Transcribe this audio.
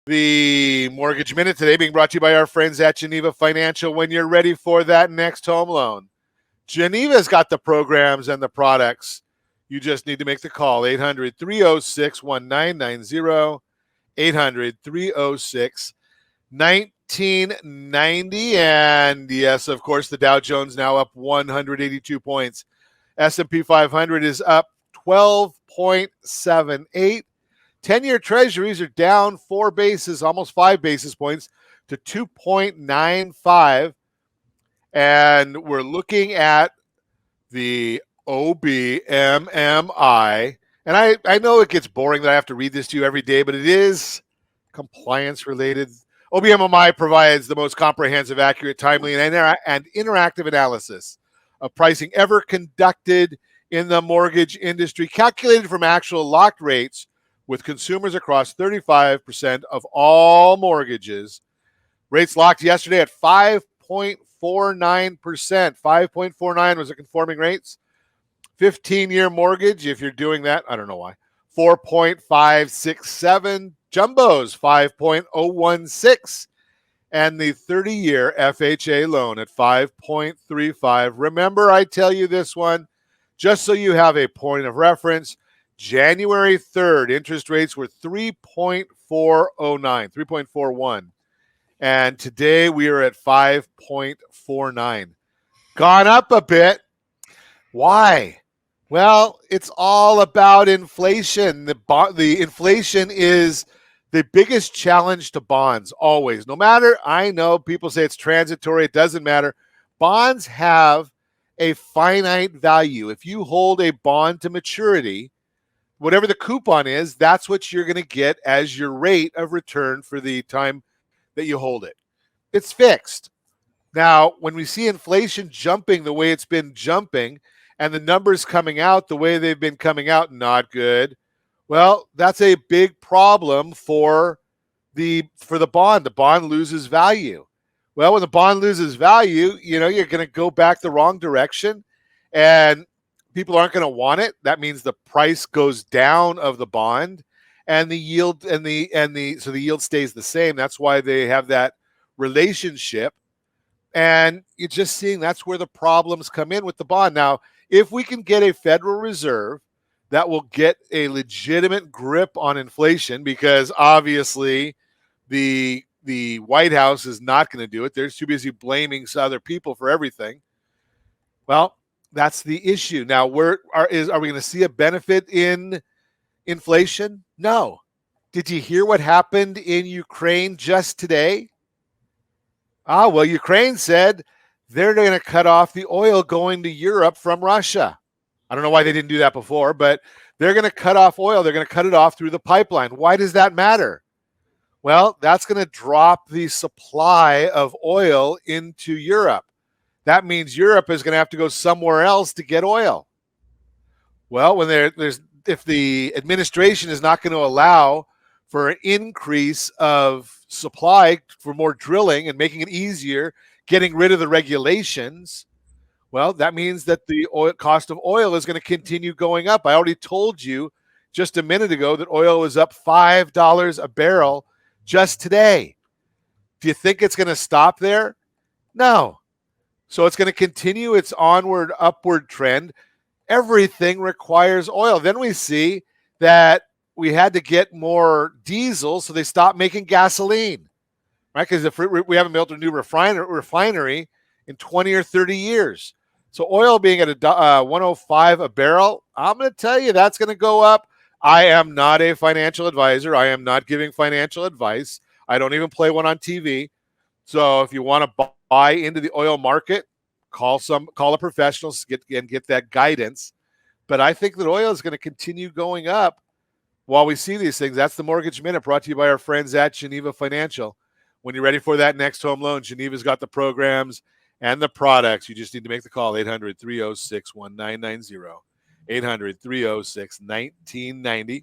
The Mortgage Minute today being brought to you by our friends at Geneva Financial. When you're ready for that next home loan, Geneva's got the programs and the products. You just need to make the call. 800-306-1990, 800-306-1990. And yes, of course, the Dow Jones now up 182 points. S&P 500 is up 12.78. 10-year treasuries are down 4 basis, almost 5 basis points to 2.95. And we're looking at the OBMMI. And I know it gets boring that I have to read this to you every day, but it is compliance related. OBMMI provides the most comprehensive, accurate, timely, and interactive analysis of pricing ever conducted in the mortgage industry, calculated from actual locked rates with consumers across 35% of all mortgages. Rates locked yesterday at 5.49%. 5.49 was the conforming rates. 15-year mortgage, if you're doing that, I don't know why, 4.567. Jumbos, 5.016. And the 30-year FHA loan at 5.35. Remember, I tell you this one, just so you have a point of reference, January 3rd, interest rates were 3.409, 3.41. And today we are at 5.49. Gone up a bit. Why? Well, it's all about inflation. The inflation is the biggest challenge to bonds, always. No matter, I know people say it's transitory, it doesn't matter. Bonds have a finite value. If you hold a bond to maturity, whatever the coupon is, that's what you're going to get as your rate of return for the time that you hold it. It's fixed. Now, when we see inflation jumping the way it's been jumping and the numbers coming out the way they've been coming out, not good. Well, that's a big problem for the bond. The bond loses value. Well, when the bond loses value, you're going to go back the wrong direction and people aren't going to want it. That means the price goes down of the bond and the yield so the yield stays the same. That's why they have that relationship. And you're just seeing that's where the problems come in with the bond. Now, if we can get a Federal Reserve that will get a legitimate grip on inflation, because obviously the White House is not going to do it. They're too busy blaming other people for everything. Well, that's the issue. Now, are we going to see a benefit in inflation? No. Did you hear what happened in Ukraine just today? Well, Ukraine said they're going to cut off the oil going to Europe from Russia. I don't know why they didn't do that before, but they're going to cut off oil. They're going to cut it off through the pipeline. Why does that matter? Well, that's going to drop the supply of oil into Europe. That means Europe is going to have to go somewhere else to get oil. Well, when if the administration is not going to allow for an increase of supply for more drilling and making it easier, getting rid of the regulations, well, that means that the cost of oil is going to continue going up. I already told you just a minute ago that oil was up $5 a barrel just today. Do you think it's going to stop there? No. So it's going to continue its onward, upward trend. Everything requires oil. Then we see that we had to get more diesel, so they stopped making gasoline, right? Because if we haven't built a new refinery in 20 or 30 years. So oil being at a 105 a barrel, I'm going to tell you that's going to go up. I am not a financial advisor. I am not giving financial advice. I don't even play one on TV. So if you want to buy into the oil market, call a professional, get that guidance. But I think that oil is going to continue going up while we see these things. That's the Mortgage Minute, brought to you by our friends at Geneva Financial. When you're ready for that next home loan, Geneva's got the programs and the products. You just need to make the call, 800-306-1990, 800-306-1990.